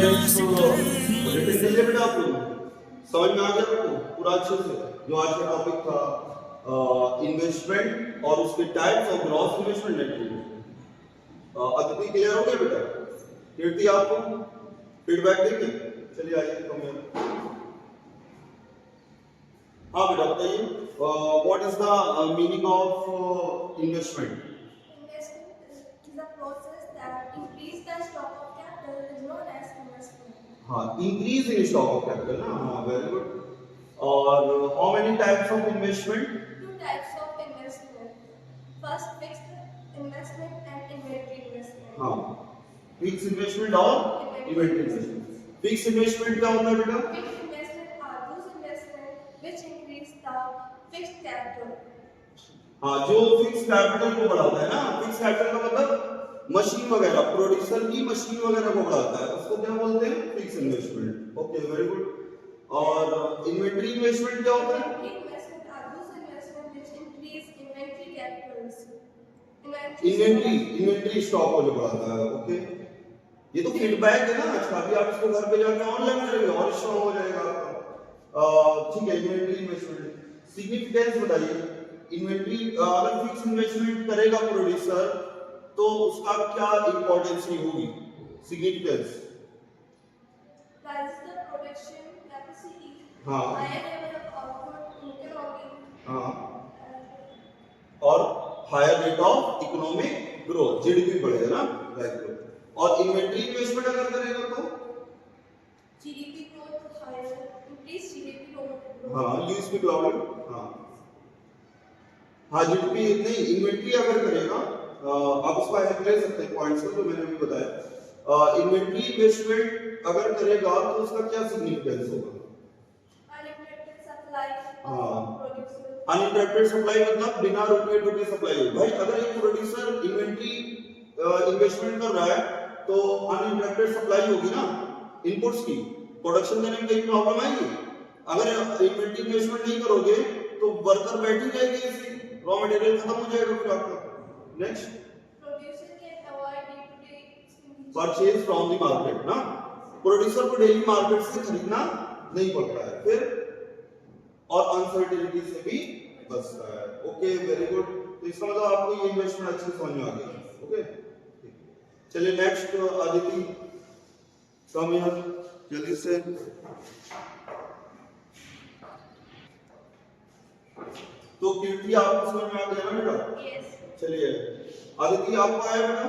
Repeat कर लिया बेटा आप लोग, समझ में आ गया आपको पूरा अच्छे से? जो आज का टॉपिक था इन्वेस्टमेंट और उसके types of gross investment, net investment. Aditi clear हो गया बेटा? कीर्ति आपको फीडबैक देंगे? चलिए आइए कम। हाँ बेटा बताइए, what is the meaning of investment? हाँ, increase in stock of capital ना, हाँ वेरी गुड। और how many types of investment? Two types of investment. First, fixed investment and inventory investment. हाँ, फिक्स इन्वेस्टमेंट और इन्वेंटरी इन्वेस्टमेंट। फिक्स इन्वेस्टमेंट क्या होता है बेटा? Fixed investment are those investment which increase the fixed capital. हाँ, जो fix capital को बढ़ाता है ना, फिक्स कैपिटल का मतलब मशीन वगैरह, प्रोड्यूसर की मशीन वगैरह को बढ़ाता है, उसको क्या बोलते हैं? Fix investment. Okay very good. और इन्वेंटरी इन्वेस्टमेंट क्या होता है? Investment are those investment which increase inventory capitals. Inventory stock को जो बढ़ाता है। ओके, ये तो फीडबैक है ना, अच्छा अभी आप इसको घर पे जाके ऑनलाइन करेंगे और स्ट्रांग हो जाएगा आपका। ठीक है, इन्वेंटरी इन्वेस्टमेंट सिग्निफिकेंस बताइए। इन्वेंटरी अगर फिक्स इन्वेस्टमेंट करेगा प्रोड्यूसर तो उसका क्या इंपॉर्टेंस होगी, significance? Price the production capacity. हाँ, Higher level of output economy. हाँ, और higher rate of economic growth, GDP बढ़ेगा ना, लाइक ग्रोथ। और इन्वेंटरी इन्वेस्टमेंट अगर करेगा तो GDP growth higher, increase GDP growth. हाँ, यूज भी क्लाउड। हाँ, जीडीपी नहीं, इन्वेंटरी अगर करेगा आप उसका हेल्प ले सकते हैं पॉइंट्स को जो मैंने अभी बताया। इन्वेंटरी इन्वेस्टमेंट अगर करेगा तो उसका क्या सिग्निफिकेंस होगा? Uninterrupted supply हाँ, of producer. अनइंटरप्टेड सप्लाई मतलब बिना रुके रुके सप्लाई हो। भाई अगर एक प्रोड्यूसर इन्वेंटरी इन्वेस्टमेंट कर रहा है तो अनइंटरप्टेड सप्लाई होगी ना इनपुट्स की, प्रोडक्शन करने में कोई प्रॉब्लम आएगी? अगर इन्वेंटरी इन्वेस्टमेंट नहीं करोगे तो वर्कर बैठ ही जाएगी, ऐसी रॉ मटेरियल खत्म हो जाएगा फिर आपका। Next, Producer can avoid day-to-day expenditure. Purchase from the market ना, प्रोड्यूसर को डेली मार्केट से खरीदना नहीं पड़ता है फिर, और अनसर्टेनिटी से भी बचता है। Okay very good. तो इसका मतलब आपको ये इन्वेस्टमेंट अच्छे से समझ में आ गया। ओके, चलिए नेक्स्ट अदिति कम यहाँ जल्दी से। तो कीर्ति आपको समझ में आ गया ना बेटा? Yes. चलिए आदिति आपको आया बेटा?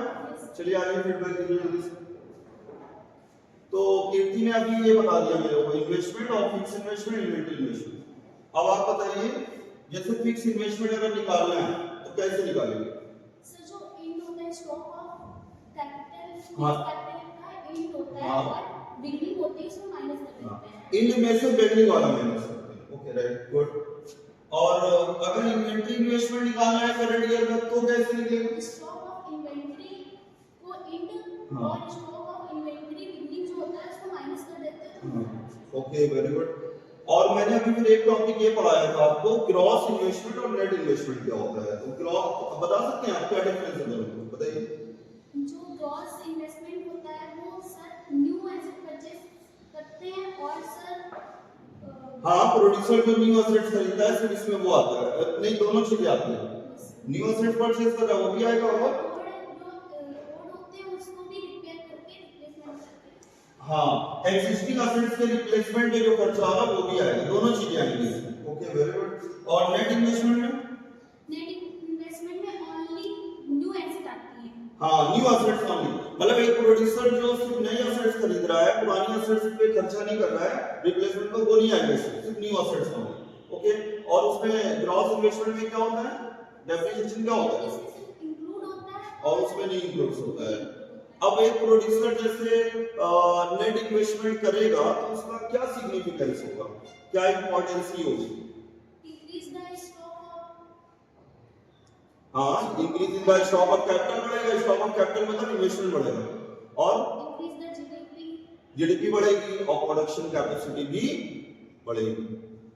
चलिए आइए फीडबैक दीजिए जल्दी से। तो कीर्ति ने अभी ये बता दिया मेरे को, इन्वेस्टमेंट और फिक्स इन्वेस्टमेंट, इन्वेंटरी इन्वेस्टमेंट। अब आप बताइए, जैसे फिक्स इन्वेस्टमेंट अगर निकालना है तो कैसे निकालेंगे? सर जो इंड होता है स्टॉक ऑफ कैपिटल, हाँ, कैपिटल का इंड होता है, हाँ, और बिगनिंग होती है उसमें माइनस कर देते हैं। इंड में से बिगनिंग वाला माइनस करते हैं। Okay right good. और अगर इन्वेंटरी इन्वेस्टमेंट निकालना है करंट ईयर में तो कैसे निकलेगा? स्टॉक ऑफ इन्वेंटरी को इंड हाँ, और स्टॉक ऑफ इन्वेंटरी बिगनिंग जो होता है उसको माइनस कर देते हैं। Okay very good. और मैंने अभी फिर एक टॉपिक ये पढ़ाया था आपको, ग्रॉस इन्वेस्टमेंट और नेट इन्वेस्टमेंट क्या होता है। तो ग्रॉस बता सकते हैं आप क्या डिफरेंस है दोनों, बताइए। जो ग्रॉस इन्वेस्टमेंट होता है वो सर न्यू एसेट परचेज करते हैं, और सर हाँ, प्रोड्यूसर जो न्यू एसेट्स खरीदता है फिर इसमें वो आता है, नहीं दोनों चीजें आती हैं। न्यू एसेट परचेज कर रहा है वो भी आएगा, और ओल्ड होते हैं उसको भी रिपेयर करके रिप्लेसमेंट करते हैं। हाँ, एक्जिस्टिंग एसेट्स के रिप्लेसमेंट में जो खर्चा आ रहा है वो भी आएगा, दोनों चीजें आएंगी। Okay very good. और नेट इन्वेस्टमेंट में? नेट इन्वेस्टमेंट में ओनली न्यू एसेट आती है। हाँ, न्यू एसेट्स ओनली, मतलब एक प्रोड्यूसर जो सिर्फ नए एसेट्स खरीद रहा है, पुरानी एसेट्स पे खर्चा नहीं कर रहा है, रिप्लेसमेंट में वो नहीं आएगा, सिर्फ न्यू एसेट्स ओनली। ओके, और उसमें ग्रॉस इन्वेस्टमेंट में क्या होता है? डेप्रिसिएशन क्या होता है? इंक्लूड होता है और उसमें नहीं इंक्लूड होता है। अब एक प्रोड्यूसर जैसे नेट इन्वेस्टमेंट करेगा तो उसका क्या सिग्निफिकेंस होगा, क्या इंपॉर्टेंस की होगी? इंक्रीज द स्टॉक ऑफ, हाँ, increase in the stock of capital बढ़ेगा, स्टॉक ऑफ कैपिटल मतलब इन्वेस्टमेंट बढ़ेगा, और इंक्रीज द जीडीपी, जीडीपी बढ़ेगी और प्रोडक्शन कैपेसिटी भी बढ़ेगी।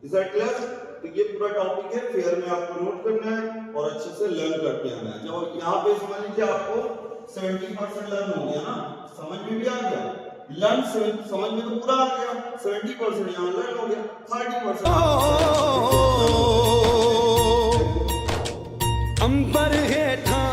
Is that clear? तो ये पूरा टॉपिक है, फेयर में आपको नोट करना है और अच्छे से लर्न करके आना है। जब यहाँ पे समझ लीजिए आपको 70% लर्न हो गया ना, समझ में भी आ गया, लर्न समझ में तो पूरा आ गया, 70% यहाँ लर्न हो गया, 30% अंबर हेठा